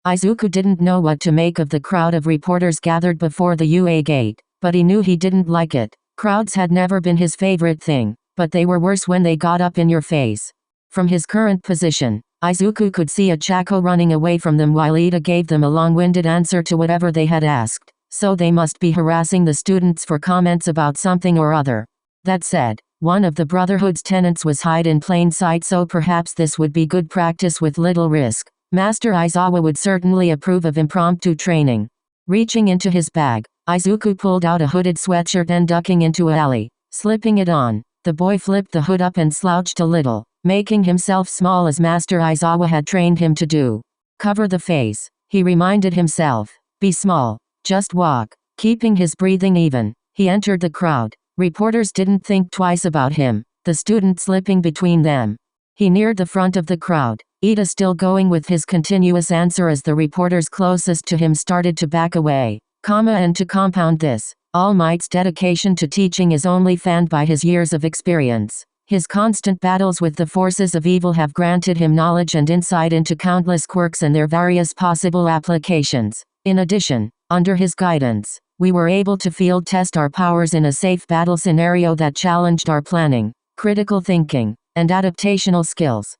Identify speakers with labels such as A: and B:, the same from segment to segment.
A: Izuku didn't know what to make of the crowd of reporters gathered before the UA gate, but he knew he didn't like it. Crowds had never been his favorite thing, but they were worse when they got up in your face. From his current position, Izuku could see a Chaco running away from them while Ida gave them a long-winded answer to whatever they had asked, so they must be harassing the students for comments about something or other. That said, one of the Brotherhood's tenets was hide in plain sight, so perhaps this would be good practice with little risk. Master Aizawa would certainly approve of impromptu training. Reaching into his bag, Izuku pulled out a hooded sweatshirt and ducking into an alley, slipping it on. The boy flipped the hood up and slouched a little, making himself small as Master Aizawa had trained him to do. Cover the face, he reminded himself. Be small, just walk, keeping his breathing even. He entered the crowd. Reporters didn't think twice about him, the student slipping between them. He neared the front of the crowd, Ida still going with his continuous answer as the reporters closest to him started to back away. And to compound this, All Might's dedication to teaching is only fanned by his years of experience. His constant battles with the forces of evil have granted him knowledge and insight into countless quirks and their various possible applications. In addition, under his guidance, we were able to field test our powers in a safe battle scenario that challenged our planning, critical thinking, and adaptational skills.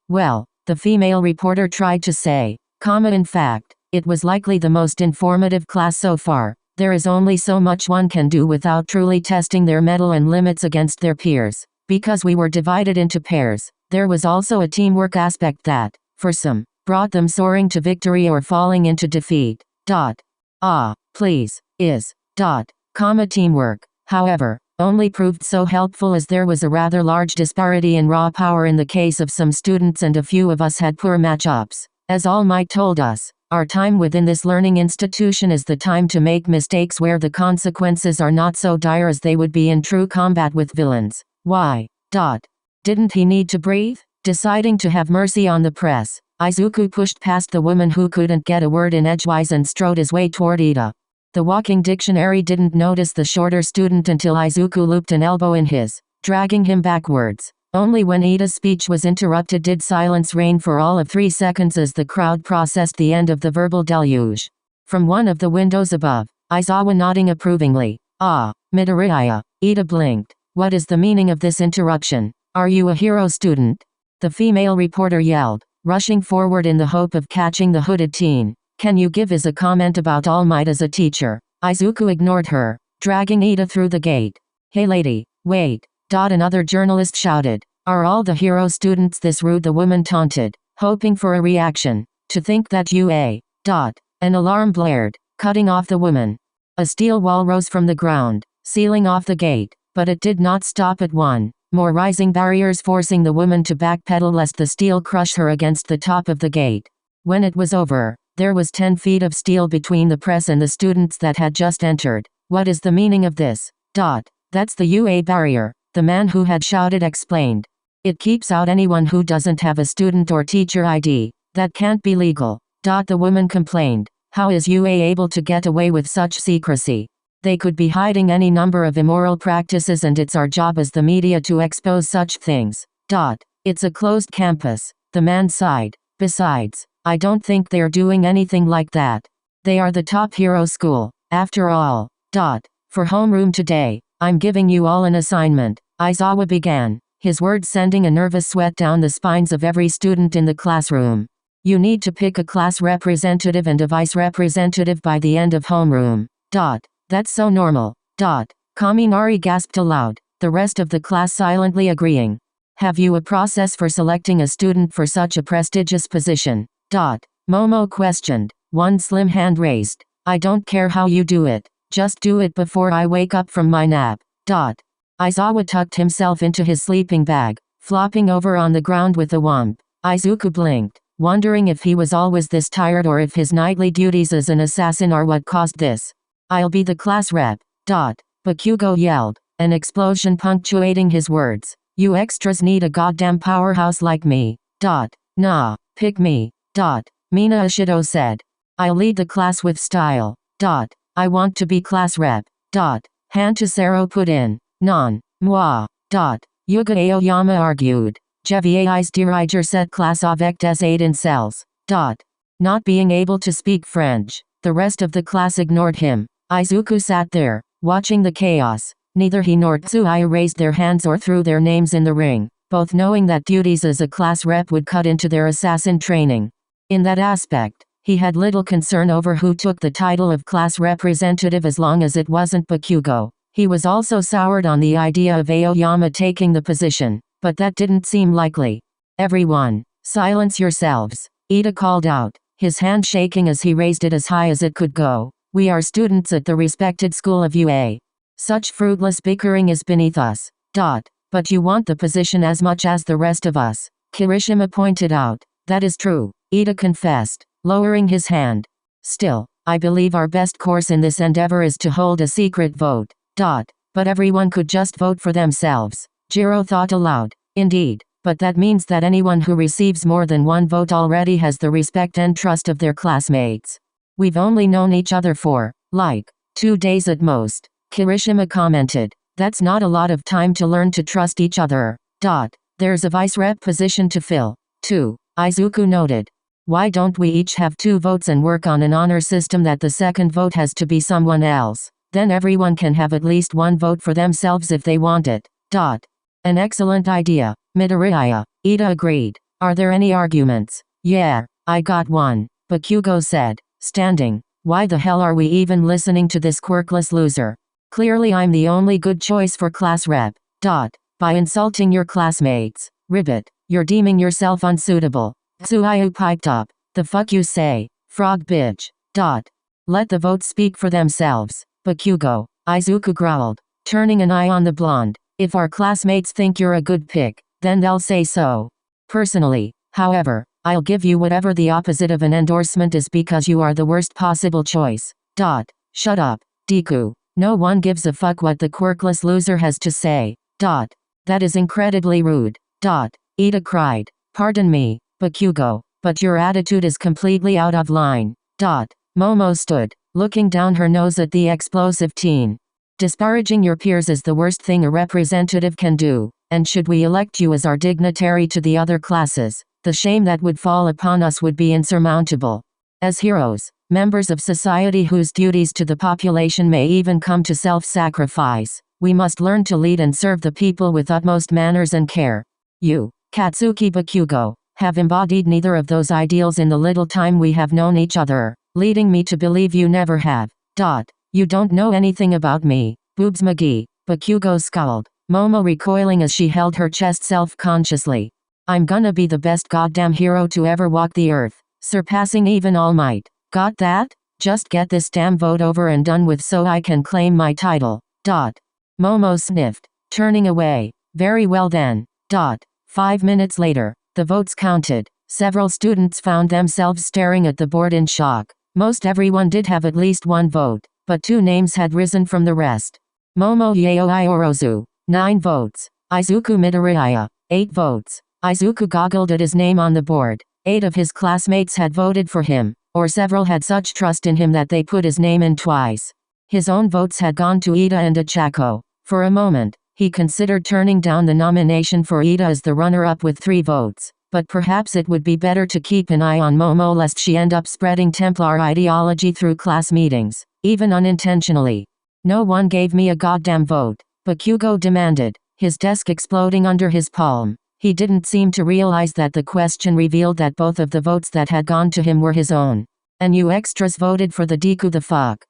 A: Well, the female reporter tried to say. In fact, it was likely the most informative class so far. There is only so much one can do without truly testing their mettle and limits against their peers. Because we were divided into pairs, there was also a teamwork aspect that, for some, brought them soaring to victory or falling into defeat. Teamwork, however, only proved so helpful as there was a rather large disparity in raw power in the case of some students, and a few of us had poor matchups. As All Might told us, our time within this learning institution is the time to make mistakes where the consequences are not so dire as they would be in true combat with villains. Why? Didn't he need to breathe? Deciding to have mercy on the press, Izuku pushed past the woman who couldn't get a word in edgewise and strode his way toward Ida. The walking dictionary didn't notice the shorter student until Izuku looped an elbow in his, dragging him backwards. Only when Ida's speech was interrupted did silence reign for all of 3 seconds as the crowd processed the end of the verbal deluge. From one of the windows above, Aizawa nodding approvingly. Midoriya. Ida blinked. What is the meaning of this interruption? Are you a hero student? The female reporter yelled, rushing forward in the hope of catching the hooded teen. Can you give us a comment about All Might as a teacher? Izuku ignored her, dragging Ida through the gate. Hey lady, wait. Another journalist shouted. Are all the hero students this rude? The woman taunted, hoping for a reaction. To think that you An alarm blared, cutting off the woman. A steel wall rose from the ground, sealing off the gate, but it did not stop at one. More rising barriers forcing the woman to backpedal lest the steel crush her against the top of the gate. When it was over, there was 10 feet of steel between the press and the students that had just entered. What is the meaning of this? That's the UA barrier, the man who had shouted explained. It keeps out anyone who doesn't have a student or teacher ID. That can't be legal. The woman complained. How is UA able to get away with such secrecy? They could be hiding any number of immoral practices, and it's our job as the media to expose such things. It's a closed campus, the man sighed. Besides, I don't think they're doing anything like that. They are the top hero school, after all. For homeroom today, I'm giving you all an assignment. Aizawa began, his words sending a nervous sweat down the spines of every student in the classroom. You need to pick a class representative and a vice representative by the end of homeroom. That's so normal. Kaminari gasped aloud, the rest of the class silently agreeing. Have you a process for selecting a student for such a prestigious position? Momo questioned, one slim hand raised. I don't care how you do it, just do it before I wake up from my nap. Aizawa tucked himself into his sleeping bag, flopping over on the ground with a whomp. Izuku blinked, wondering if he was always this tired or if his nightly duties as an assassin are what caused this. I'll be the class rep. Bakugo yelled, an explosion punctuating his words. You extras need a goddamn powerhouse like me. Nah, pick me. Mina Ashido said. I'll lead the class with style. I want to be class rep. Hantasero put in. Non. Moi. Yuga Aoyama argued. Je vais diriger cette classe avec des aides in cells. Not being able to speak French, the rest of the class ignored him. Izuku sat there, watching the chaos. Neither he nor Tsuyu raised their hands or threw their names in the ring, both knowing that duties as a class rep would cut into their assassin training. In that aspect, he had little concern over who took the title of class representative as long as it wasn't Bakugo. He was also soured on the idea of Aoyama taking the position, but that didn't seem likely. Everyone, silence yourselves, Ida called out, his hand shaking as he raised it as high as it could go. We are students at the respected school of UA. Such fruitless bickering is beneath us. But you want the position as much as the rest of us, Kirishima pointed out. That is true, Ida confessed, lowering his hand. Still, I believe our best course in this endeavor is to hold a secret vote. But everyone could just vote for themselves, Jiro thought aloud. Indeed, but that means that anyone who receives more than one vote already has the respect and trust of their classmates. We've only known each other for, 2 days at most, Kirishima commented. That's not a lot of time to learn to trust each other. There's a vice rep position to fill, too, Izuku noted. Why don't we each have 2 votes and work on an honor system that the second vote has to be someone else? Then everyone can have at least 1 vote for themselves if they want it. An excellent idea, Midoriya, Ida agreed. Are there any arguments? Yeah, I got one, Bakugo said, standing. Why the hell are we even listening to this quirkless loser? Clearly I'm the only good choice for class rep. By insulting your classmates, Ribbit, you're deeming yourself unsuitable. Tsuyu piped up. The fuck you say, frog bitch. Let the votes speak for themselves, Bakugo, Izuku growled, turning an eye on the blonde. If our classmates think you're a good pick, then they'll say so. Personally, however, I'll give you whatever the opposite of an endorsement is because you are the worst possible choice. Shut up, Deku. No one gives a fuck what the quirkless loser has to say. That is incredibly rude. Ida cried. Pardon me, Bakugo, but your attitude is completely out of line. Momo stood, looking down her nose at the explosive teen. Disparaging your peers is the worst thing a representative can do, and should we elect you as our dignitary to the other classes, the shame that would fall upon us would be insurmountable. As heroes, members of society whose duties to the population may even come to self-sacrifice, we must learn to lead and serve the people with utmost manners and care. You, Katsuki Bakugo, have embodied neither of those ideals in the little time we have known each other, leading me to believe you never have. You don't know anything about me, Boobs McGee, Bakugo scowled, Momo recoiling as she held her chest self-consciously. I'm gonna be the best goddamn hero to ever walk the earth, surpassing even All Might. Got that? Just get this damn vote over and done with so I can claim my title. Momo sniffed, turning away. Very well then. 5 minutes later, the votes counted. Several students found themselves staring at the board in shock. Most everyone did have at least 1 vote, but 2 names had risen from the rest. Momo Yaoi Orozu, 9 votes. Izuku Midoriya, 8 votes. Izuku goggled at his name on the board. 8 of his classmates had voted for him, or several had such trust in him that they put his name in twice. His own votes had gone to Ida and Achako. For a moment, he considered turning down the nomination for Ida as the runner-up with 3 votes, but perhaps it would be better to keep an eye on Momo lest she end up spreading Templar ideology through class meetings, even unintentionally. No one gave me a goddamn vote, Bakugo demanded, his desk exploding under his palm. He didn't seem to realize that the question revealed that both of the votes that had gone to him were his own. And you extras voted for the Deku the fuck.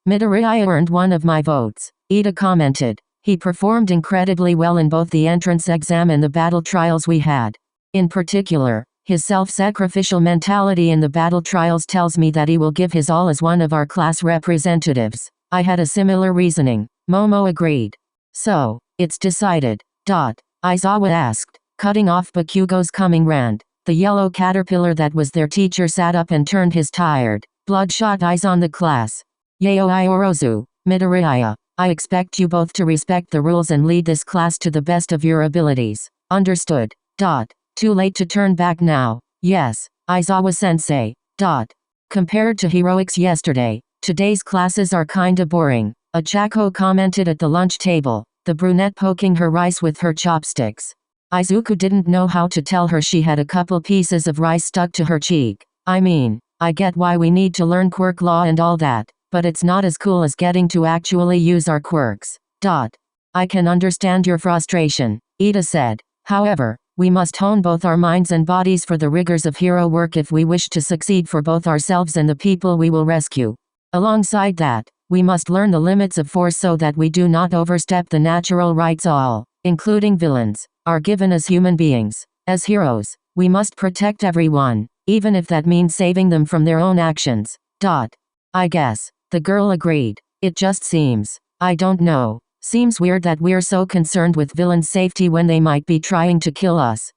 A: Midoriya earned 1 of my votes, Ida commented. He performed incredibly well in both the entrance exam and the battle trials we had. In particular, his self-sacrificial mentality in the battle trials tells me that he will give his all as one of our class representatives. I had a similar reasoning, Momo agreed. So, it's decided. Aizawa asked, cutting off Bakugo's coming rant. The yellow caterpillar that was their teacher sat up and turned his tired, bloodshot eyes on the class. Yaoi Orozu, Midoriya, I expect you both to respect the rules and lead this class to the best of your abilities. Understood. Too late to turn back now. Yes, Aizawa-sensei. Compared to heroics yesterday, today's classes are kinda boring, Achako commented at the lunch table, the brunette poking her rice with her chopsticks. Izuku didn't know how to tell her she had a couple pieces of rice stuck to her cheek. I mean, I get why we need to learn quirk law and all that, but it's not as cool as getting to actually use our quirks. I can understand your frustration, Ida said. However, we must hone both our minds and bodies for the rigors of hero work if we wish to succeed for both ourselves and the people we will rescue. Alongside that, we must learn the limits of force so that we do not overstep the natural rights all, including villains, are given as human beings. As heroes, we must protect everyone, even if that means saving them from their own actions. I guess, the girl agreed. It just seems, I don't know, seems weird that we're so concerned with villains' safety when they might be trying to kill us.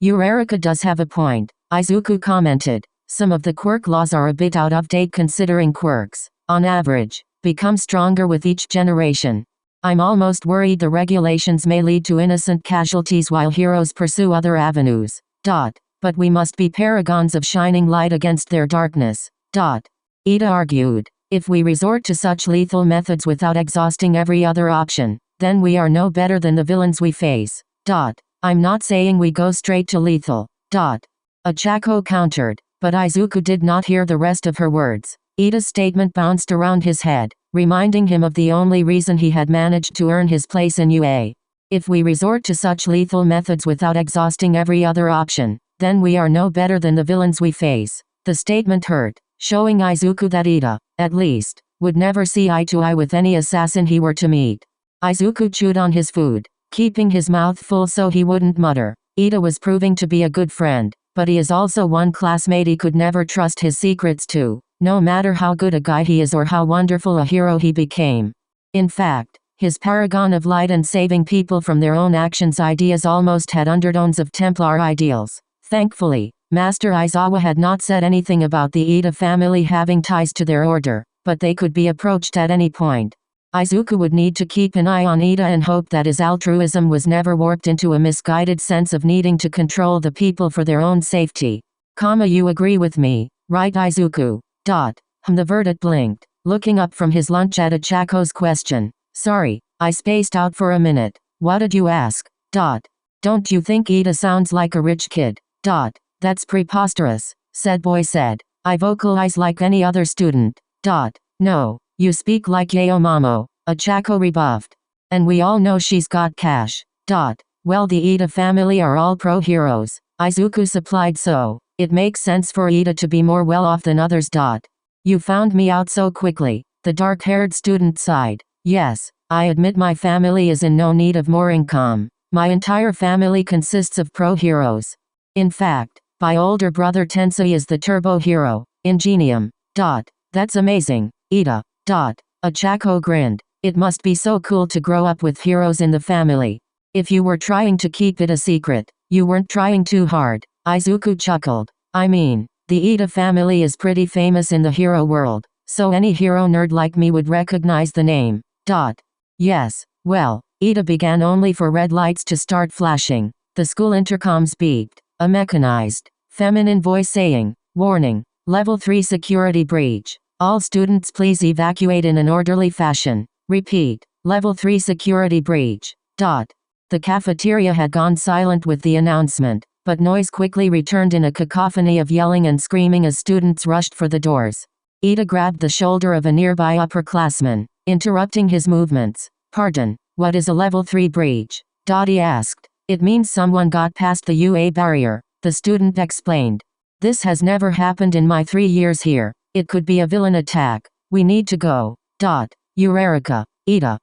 A: Eureka does have a point, Izuku commented. Some of the quirk laws are a bit out of date considering quirks, on average, become stronger with each generation. I'm almost worried the regulations may lead to innocent casualties while heroes pursue other avenues. But we must be paragons of shining light against their darkness. Ida argued. If we resort to such lethal methods without exhausting every other option, then we are no better than the villains we face. I'm not saying we go straight to lethal. Achako countered, but Izuku did not hear the rest of her words. Ida's statement bounced around his head, reminding him of the only reason he had managed to earn his place in UA. If we resort to such lethal methods without exhausting every other option, then we are no better than the villains we face. The statement hurt, showing Izuku that Ida, at least, would never see eye to eye with any assassin he were to meet. Izuku chewed on his food, keeping his mouth full so he wouldn't mutter. Ida was proving to be a good friend, but he is also one classmate he could never trust his secrets to, no matter how good a guy he is or how wonderful a hero he became. In fact, his paragon of light and saving people from their own actions ideas almost had undertones of Templar ideals. Thankfully, Master Aizawa had not said anything about the Ida family having ties to their order, but they could be approached at any point. Izuku would need to keep an eye on Ida and hope that his altruism was never warped into a misguided sense of needing to control the people for their own safety. You agree with me, right Izuku? The Verdant blinked, looking up from his lunch at Achako's question. Sorry, I spaced out for a minute. What did you ask? Don't you think Ida sounds like a rich kid? That's preposterous, said Boy said. I vocalize like any other student. No, you speak like Yaomamo, Achako rebuffed. And we all know she's got cash. Well, the Ida family are all pro-heroes, Izuku supplied, so it makes sense for Ida to be more well-off than others. You found me out so quickly, the dark-haired student sighed. Yes, I admit my family is in no need of more income. My entire family consists of pro-heroes. In fact, my older brother Tensei is the turbo hero, Ingenium. That's amazing, Ida. Achako grinned. It must be so cool to grow up with heroes in the family. If you were trying to keep it a secret, you weren't trying too hard, Izuku chuckled. I mean, the Ida family is pretty famous in the hero world, so any hero nerd like me would recognize the name. Yes, well, Ida began only for red lights to start flashing. The school intercoms beeped. A mechanized, feminine voice saying, "Warning, Level 3 security breach. All students please evacuate in an orderly fashion. Repeat, Level 3 security breach." The cafeteria had gone silent with the announcement, but noise quickly returned in a cacophony of yelling and screaming as students rushed for the doors. Ida grabbed the shoulder of a nearby upperclassman, interrupting his movements. "Pardon, what is a Level 3 breach?" He asked. "It means someone got past the UA barrier," the student explained. "This has never happened in my 3 years here. It could be a villain attack. We need to go." Eureka, Ida.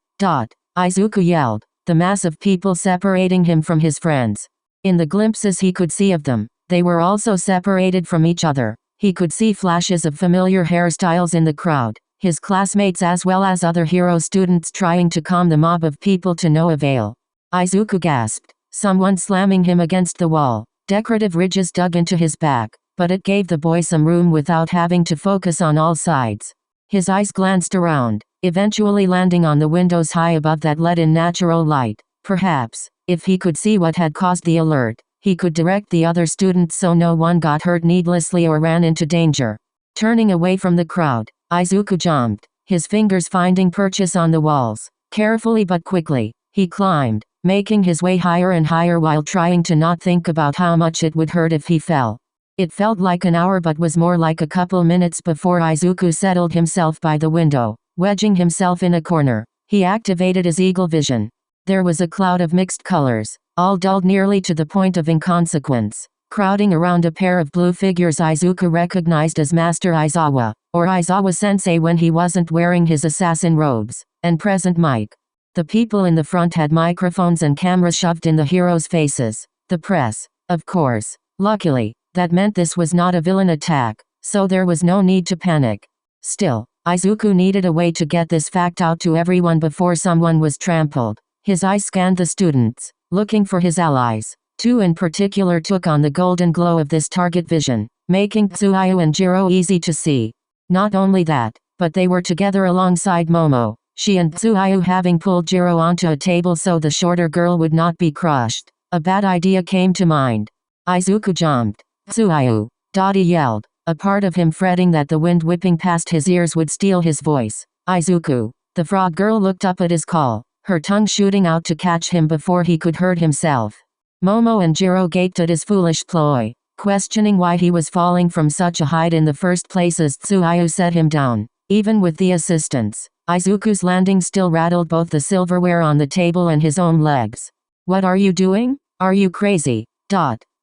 A: Izuku yelled, the mass of people separating him from his friends. In the glimpses he could see of them, they were also separated from each other. He could see flashes of familiar hairstyles in the crowd, his classmates as well as other hero students trying to calm the mob of people to no avail. Izuku gasped. Someone slamming him against the wall. Decorative ridges dug into his back, but it gave the boy some room without having to focus on all sides. His eyes glanced around, eventually landing on the windows high above that let in natural light. Perhaps, if he could see what had caused the alert, he could direct the other students so no one got hurt needlessly or ran into danger. Turning away from the crowd, Izuku jumped, his fingers finding purchase on the walls. Carefully but quickly, he climbed, making his way higher and higher while trying to not think about how much it would hurt if he fell. It felt like an hour but was more like a couple minutes before Izuku settled himself by the window, wedging himself in a corner. He activated his eagle vision. There was a cloud of mixed colors, all dulled nearly to the point of inconsequence, crowding around a pair of blue figures Izuku recognized as Master Aizawa, or Aizawa-sensei when he wasn't wearing his assassin robes, and present Mike. The people in the front had microphones and cameras shoved in the heroes' faces. The press, of course. Luckily, that meant this was not a villain attack, so there was no need to panic. Still, Izuku needed a way to get this fact out to everyone before someone was trampled. His eyes scanned the students, looking for his allies. Two in particular took on the golden glow of this target vision, making Tsuyu and Jiro easy to see. Not only that, but they were together alongside Momo, she and Tsuyu having pulled Jiro onto a table so the shorter girl would not be crushed. A bad idea came to mind. Izuku jumped. Tsuyu! Dottie yelled, a part of him fretting that the wind whipping past his ears would steal his voice. Izuku! The frog girl looked up at his call, her tongue shooting out to catch him before he could hurt himself. Momo and Jiro gaped at his foolish ploy, questioning why he was falling from such a height in the first place as Tsuyu set him down. Even with the assistance, Izuku's landing still rattled both the silverware on the table and his own legs. What are you doing? Are you crazy?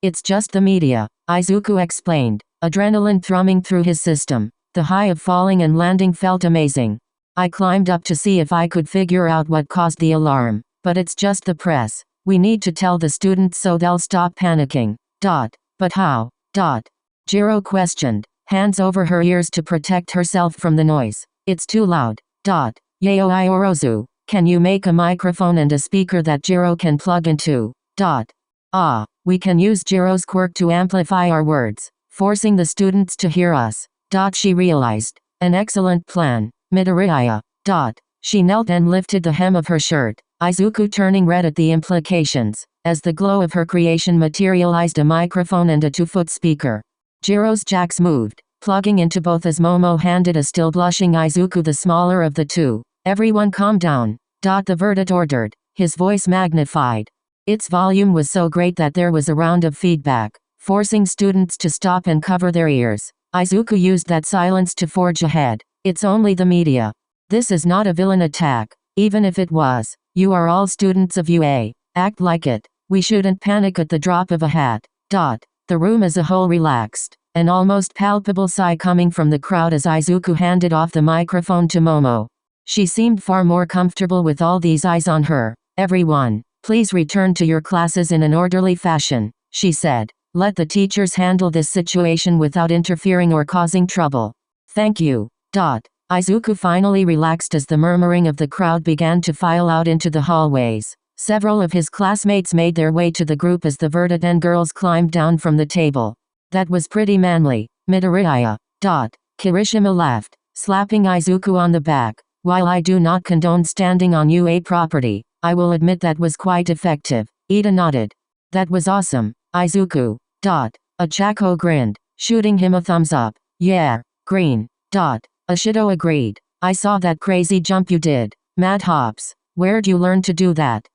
A: It's just the media, Izuku explained, adrenaline thrumming through his system. The high of falling and landing felt amazing. I climbed up to see if I could figure out what caused the alarm, but it's just the press. We need to tell the students so they'll stop panicking. But how? Jiro questioned, hands over her ears to protect herself from the noise. It's too loud. Yayoi Orozu, can you make a microphone and a speaker that Jiro can plug into? We can use Jiro's quirk to amplify our words, forcing the students to hear us. She realized. An excellent plan. Midoriya. She knelt and lifted the hem of her shirt, Izuku turning red at the implications, as the glow of her creation materialized a microphone and a 2-foot speaker. Jiro's jacks moved, plugging into both as Momo handed a still blushing Izuku the smaller of the two. Everyone calm down. The verdant ordered, his voice magnified. Its volume was so great that there was a round of feedback, forcing students to stop and cover their ears. Izuku used that silence to forge ahead. It's only the media. This is not a villain attack. Even if it was, you are all students of UA. Act like it. We shouldn't panic at the drop of a hat. The room as a whole relaxed, an almost palpable sigh coming from the crowd as Izuku handed off the microphone to Momo. She seemed far more comfortable with all these eyes on her. Everyone, please return to your classes in an orderly fashion, she said. Let the teachers handle this situation without interfering or causing trouble. Thank you. Izuku finally relaxed as the murmuring of the crowd began to file out into the hallways. Several of his classmates made their way to the group as the Verdant girls climbed down from the table. That was pretty manly, Midoriya. Kirishima laughed, slapping Izuku on the back. While I do not condone standing on UA property, I will admit that was quite effective. Ida nodded. That was awesome, Izuku. Achako grinned, shooting him a thumbs up. Yeah, green. Ashido agreed. I saw that crazy jump you did. Mad hops. Where'd you learn to do that?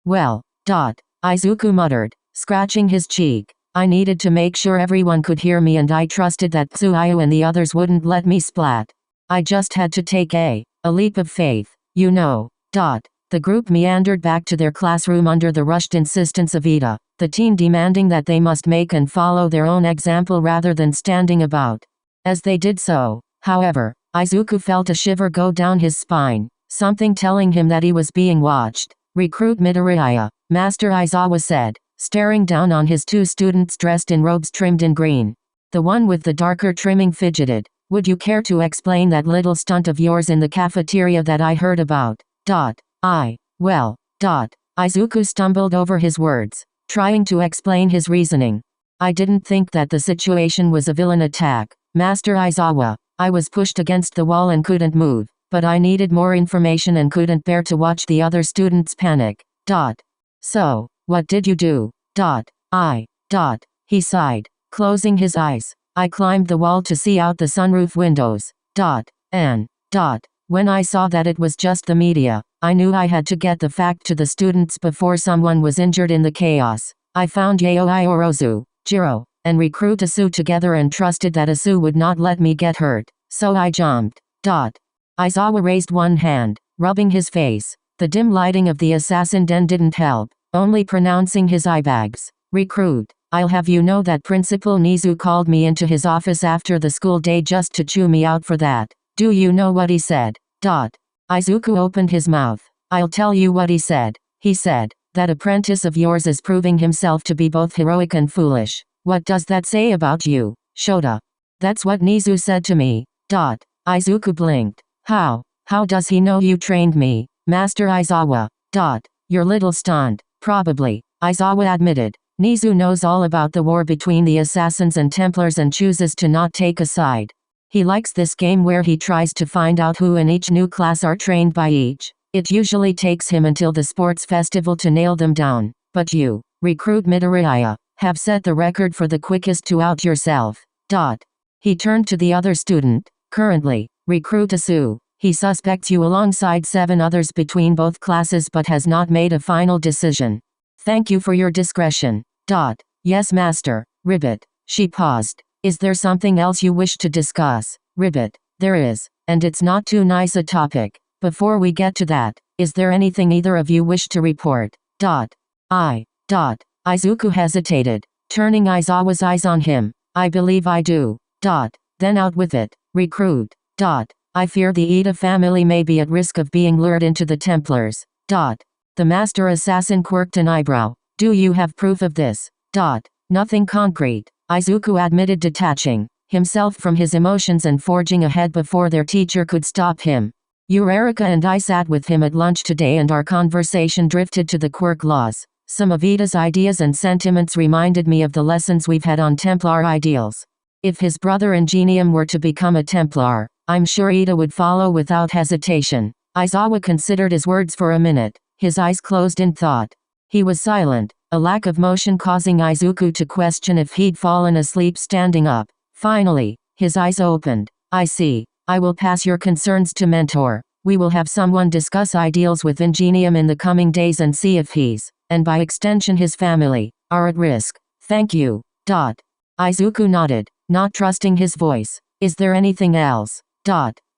A: Well, Izuku muttered, scratching his cheek. I needed to make sure everyone could hear me and I trusted that Tsuyu and the others wouldn't let me splat. I just had to take a leap of faith, you know. The group meandered back to their classroom under the rushed insistence of Ida, the teen demanding that they must make and follow their own example rather than standing about. As they did so, however, Izuku felt a shiver go down his spine, something telling him that he was being watched. Recruit Midoriya, Master Aizawa said, staring down on his two students dressed in robes trimmed in green. The one with the darker trimming fidgeted. Would you care to explain that little stunt of yours in the cafeteria that I heard about? Izuku stumbled over his words, trying to explain his reasoning. I didn't think that the situation was a villain attack, Master Aizawa. I was pushed against the wall and couldn't move, but I needed more information and couldn't bear to watch the other students panic. So, what did you do? He sighed, closing his eyes. I climbed the wall to see out the sunroof windows. When I saw that it was just the media, I knew I had to get the fact to the students before someone was injured in the chaos. I found Yaoi Orozu, Jiro, and Recruit Asu together and trusted that Asu would not let me get hurt, so I jumped. Aizawa raised one hand, rubbing his face. The dim lighting of the assassin den didn't help, only pronouncing his eyebags. Recruit, I'll have you know that Principal Nizu called me into his office after the school day just to chew me out for that. Do you know what he said? Izuku opened his mouth. I'll tell you what he said. He said, that apprentice of yours is proving himself to be both heroic and foolish. What does that say about you, Shota? That's what Nizu said to me. Izuku blinked. How does he know you trained me, Master Aizawa? Your little stunt. Probably, Aizawa admitted. Nizu knows all about the war between the assassins and Templars and chooses to not take a side. He likes this game where he tries to find out who in each new class are trained by each. It usually takes him until the sports festival to nail them down. But you, Recruit Midoriya, have set the record for the quickest to out yourself. He turned to the other student. Currently, Recruit Asu. He suspects you alongside 7 others between both classes but has not made a final decision. Thank you for your discretion. Yes, Master. Ribbit. She paused. Is there something else you wish to discuss? Ribbit. There is, and it's not too nice a topic. Before we get to that, is there anything either of you wish to report? Izuku hesitated, turning Aizawa's eyes on him. I believe I do. Then out with it. Recruit. I fear the Ida family may be at risk of being lured into the Templars. The master assassin quirked an eyebrow. Do you have proof of this? Nothing concrete. Izuku admitted, detaching himself from his emotions and forging ahead before their teacher could stop him. Eureka and I sat with him at lunch today and our conversation drifted to the quirk laws. Some of Ida's ideas and sentiments reminded me of the lessons we've had on Templar ideals. If his brother Ingenium were to become a Templar, I'm sure Ida would follow without hesitation. Aizawa considered his words for a minute, his eyes closed in thought. He was silent, a lack of motion causing Izuku to question if he'd fallen asleep standing up. Finally, his eyes opened. I see. I will pass your concerns to Mentor. We will have someone discuss ideals with Ingenium in the coming days and see if he's, and by extension his family, are at risk. Thank you. Izuku nodded, not trusting his voice. Is there anything else?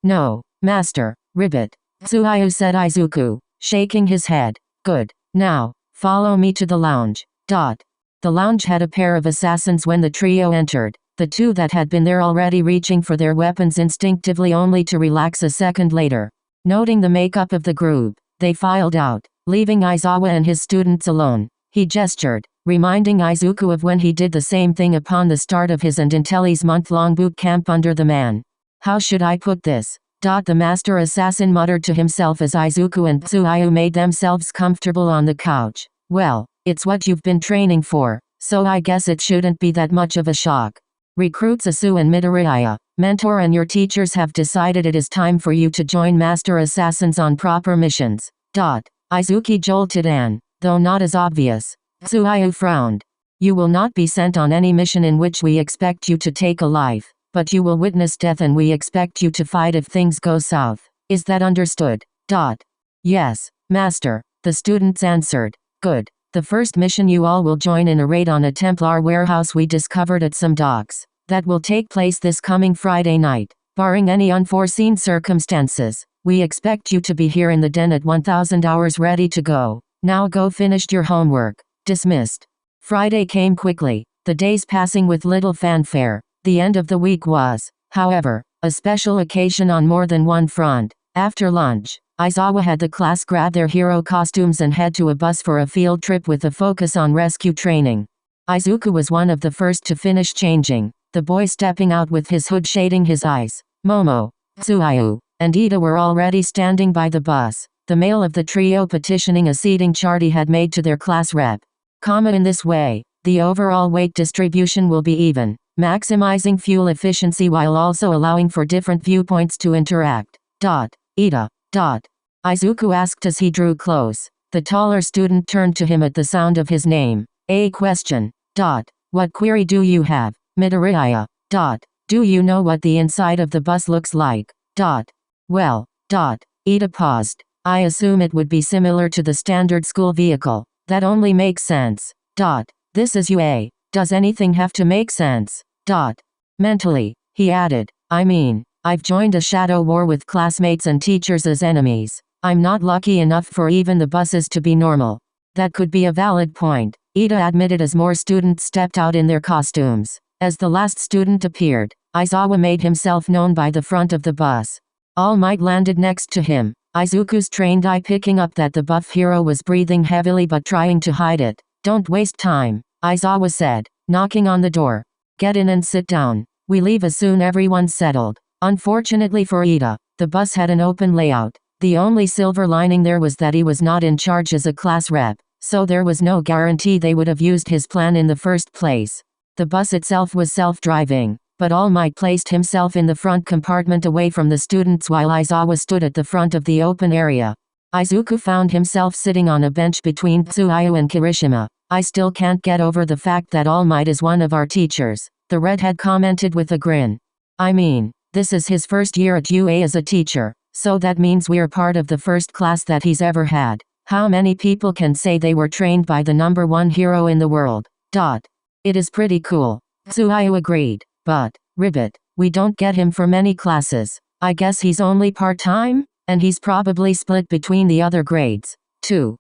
A: No, Master. Ribbit. Tsuhayu said Izuku, shaking his head. Good. Now, follow me to the lounge. The lounge had a pair of assassins when the trio entered. The 2 that had been there already reaching for their weapons instinctively only to relax a second later. Noting the makeup of the group, they filed out, leaving Aizawa and his students alone. He gestured, reminding Izuku of when he did the same thing upon the start of his and Intelli's month-long boot camp under the man. How should I put this? The master assassin muttered to himself as Izuku and Tsuhayu made themselves comfortable on the couch. Well, it's what you've been training for, so I guess it shouldn't be that much of a shock. Recruits Asu and Midoriya, Mentor and your teachers have decided it is time for you to join Master Assassins on proper missions. Izuki jolted Anne, though not as obvious. Tsuhayu frowned. You will not be sent on any mission in which we expect you to take a life, but you will witness death and we expect you to fight if things go south. Is that understood? Yes, Master, the students answered. Good. The first mission you all will join in a raid on a Templar warehouse we discovered at some docks. That will take place this coming Friday night. Barring any unforeseen circumstances, we expect you to be here in the den at 1000 hours ready to go. Now go finished your homework. Dismissed. Friday came quickly, the days passing with little fanfare. The end of the week was, however, a special occasion on more than one front. After lunch, Aizawa had the class grab their hero costumes and head to a bus for a field trip with a focus on rescue training. Izuku was one of the first to finish changing, the boy stepping out with his hood shading his eyes. Momo, Tsuhayu, and Ida were already standing by the bus, the male of the trio petitioning a seating chart he had made to their class rep. In this way, the overall weight distribution will be even, maximizing fuel efficiency while also allowing for different viewpoints to interact. Ida. Izuku asked as he drew close. The taller student turned to him at the sound of his name. A question. What query do you have, Midoriya? Do you know what the inside of the bus looks like? Well. Ida paused. I assume it would be similar to the standard school vehicle. That only makes sense. This is UA. Does anything have to make sense? Mentally, he added. I mean, I've joined a shadow war with classmates and teachers as enemies. I'm not lucky enough for even the buses to be normal. That could be a valid point, Ida admitted as more students stepped out in their costumes. As the last student appeared, Aizawa made himself known by the front of the bus. All Might landed next to him, Izuku's trained eye picking up that the buff hero was breathing heavily but trying to hide it. Don't waste time, Aizawa said, knocking on the door. Get in and sit down. We leave as soon everyone's settled. Unfortunately for Ida, the bus had an open layout. The only silver lining there was that he was not in charge as a class rep, so there was no guarantee they would have used his plan in the first place. The bus itself was self-driving, but All Might placed himself in the front compartment away from the students while Aizawa stood at the front of the open area. Izuku found himself sitting on a bench between Tsuyu and Kirishima. I still can't get over the fact that All Might is one of our teachers, the redhead commented with a grin. I mean, this is his first year at UA as a teacher, so that means we're part of the first class that he's ever had. How many people can say they were trained by the #1 hero in the world? It is pretty cool. Tsuyu agreed. But, Ribbit, we don't get him for many classes. I guess he's only part-time? And he's probably split between the other grades, too.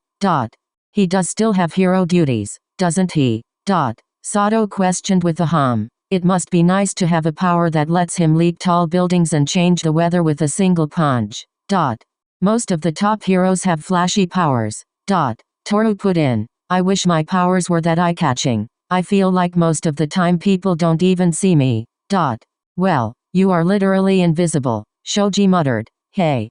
A: He does still have hero duties, doesn't he? Sato questioned with a hum. It must be nice to have a power that lets him leap tall buildings and change the weather with a single punch. Most of the top heroes have flashy powers. Toru put in. I wish my powers were that eye-catching. I feel like most of the time people don't even see me. Well, you are literally invisible, Shoji muttered. Hey.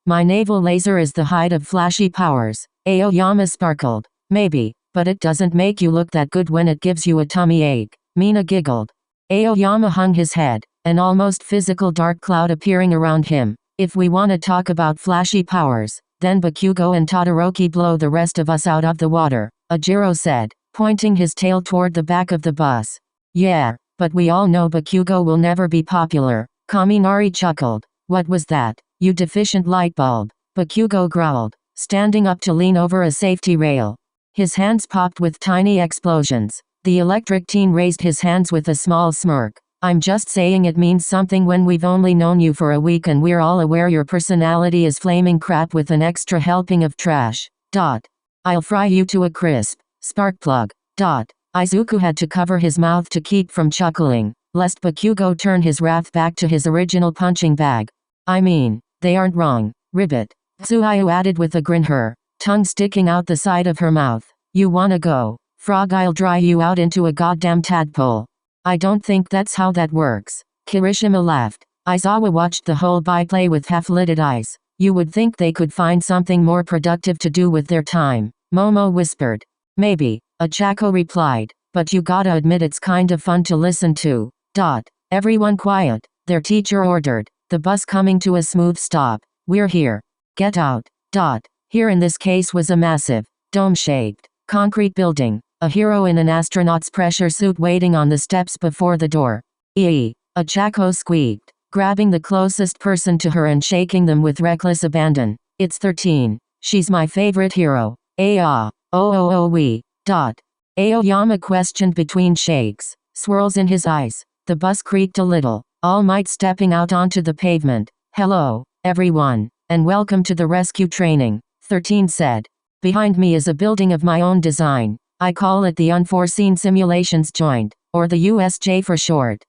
A: My naval laser is the height of flashy powers. Aoyama sparkled. Maybe, but it doesn't make you look that good when it gives you a tummy ache. Mina giggled. Aoyama hung his head, an almost physical dark cloud appearing around him. If we want to talk about flashy powers, then Bakugo and Todoroki blow the rest of us out of the water, Ajiro said, pointing his tail toward the back of the bus. Yeah, but we all know Bakugo will never be popular, Kaminari chuckled. What was that? You deficient light bulb, Bakugo growled, standing up to lean over a safety rail. His hands popped with tiny explosions. The electric teen raised his hands with a small smirk. I'm just saying it means something when we've only known you for a week and we're all aware your personality is flaming crap with an extra helping of trash. I'll fry you to a crisp. Sparkplug. Izuku had to cover his mouth to keep from chuckling, lest Bakugo turn his wrath back to his original punching bag. I mean, they aren't wrong, Ribbit. Tsuyu added with a grin, her tongue sticking out the side of her mouth. You wanna go? Frog, I'll dry you out into a goddamn tadpole. I don't think that's how that works. Kirishima laughed. Aizawa watched the whole byplay with half-lidded eyes. You would think they could find something more productive to do with their time, Momo whispered. Maybe, Achako replied, but you gotta admit it's kind of fun to listen to. Everyone quiet, their teacher ordered, the bus coming to a smooth stop. We're here. Get out. Here in this case was a massive, dome-shaped, concrete building, a hero in an astronaut's pressure suit waiting on the steps before the door. Achako squeaked, grabbing the closest person to her and shaking them with reckless abandon. It's 13. She's my favorite hero. We. Aoyama questioned between shakes, swirls in his eyes. The bus creaked a little, All Might stepping out onto the pavement. Hello, everyone, and welcome to the rescue training, 13 said. Behind me is a building of my own design. I call it the Unforeseen Simulations Joint, or the USJ for short.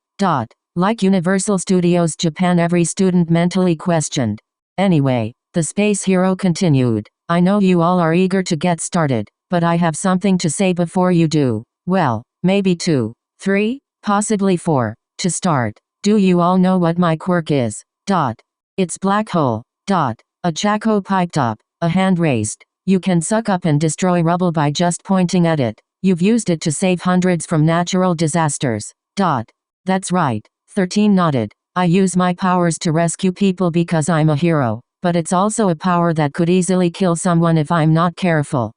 A: Like Universal Studios Japan, every student mentally questioned. Anyway, the space hero continued. I know you all are eager to get started, but I have something to say before you do. Well, maybe 2, 3, possibly 4. To start, do you all know what my quirk is? It's black hole. Achako piped up, a hand raised. You can suck up and destroy rubble by just pointing at it. You've used it to save hundreds from natural disasters. That's right, 13 nodded. I use my powers to rescue people because I'm a hero, but it's also a power that could easily kill someone if I'm not careful.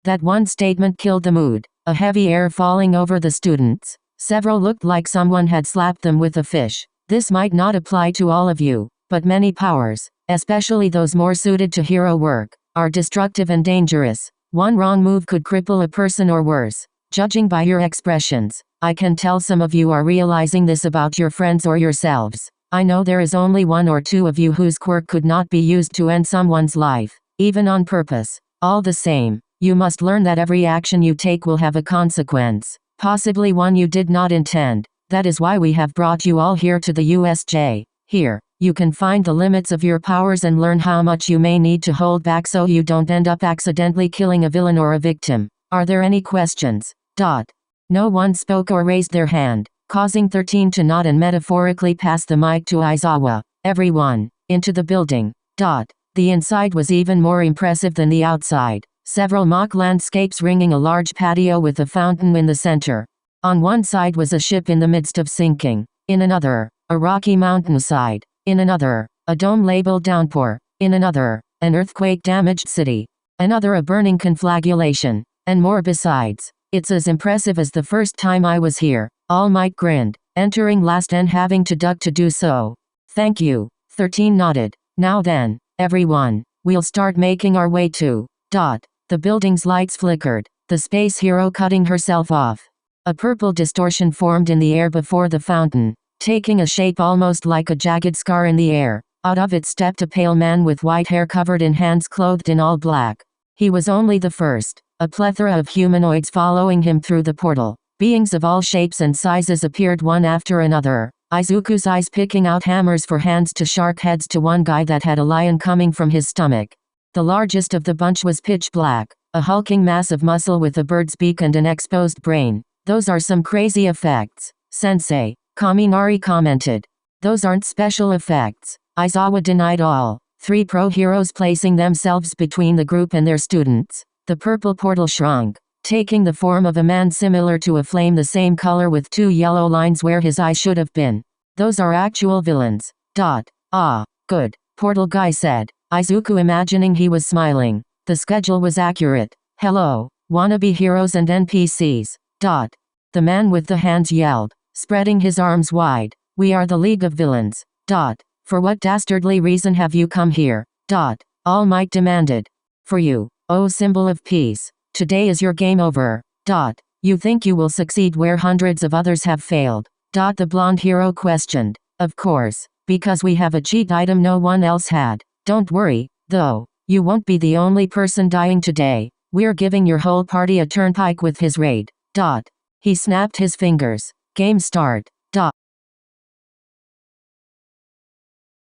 A: That one statement killed the mood, a heavy air falling over the students. Several looked like someone had slapped them with a fish. This might not apply to all of you, but many powers, especially those more suited to hero work, are destructive and dangerous. One wrong move could cripple a person or worse. Judging by your expressions, I can tell some of you are realizing this about your friends or yourselves. I know there is only one or two of you whose quirk could not be used to end someone's life, even on purpose. All the same, you must learn that every action you take will have a consequence, possibly one you did not intend. That is why we have brought you all here to the USJ. Here, you can find the limits of your powers and learn how much you may need to hold back so you don't end up accidentally killing a villain or a victim. Are there any questions? No one spoke or raised their hand, causing 13 to nod and metaphorically pass the mic to Aizawa. Everyone, into the building. The inside was even more impressive than the outside. Several mock landscapes ringing a large patio with a fountain in the center. On one side was a ship in the midst of sinking. In another, a rocky mountainside. In another, a dome labeled downpour. In another, an earthquake-damaged city. Another, a burning conflagration. And more besides. It's as impressive as the first time I was here. All Might grinned, entering last and having to duck to do so. Thank you. 13 nodded. Now then, everyone, we'll start making our way to. The building's lights flickered, the space hero cutting herself off. A purple distortion formed in the air before the fountain, taking a shape almost like a jagged scar in the air. Out of it stepped a pale man with white hair covered in hands clothed in all black. He was only the first. A plethora of humanoids following him through the portal. Beings of all shapes and sizes appeared one after another. Izuku's eyes picking out hammers for hands to shark heads to one guy that had a lion coming from his stomach. The largest of the bunch was pitch black, a hulking mass of muscle with a bird's beak and an exposed brain. Those are some crazy effects, Sensei, Kaminari commented. Those aren't special effects. Aizawa denied all. 3 pro heroes placing themselves between the group and their students. The purple portal shrunk, taking the form of a man similar to a flame the same color with 2 yellow lines where his eye should have been. Those are actual villains. Ah, good, portal guy said. Izuku imagining he was smiling. The schedule was accurate. Hello, wannabe heroes and NPCs. The man with the hands yelled, spreading his arms wide. We are the League of Villains. For what dastardly reason have you come here? All Might demanded. For you. Oh, symbol of peace. Today is your game over. You think you will succeed where hundreds of others have failed? The blonde hero questioned. Of course, because we have a cheat item no one else had. Don't worry, though, you won't be the only person dying today. We're giving your whole party a turnpike with his raid. He snapped his fingers. Game start.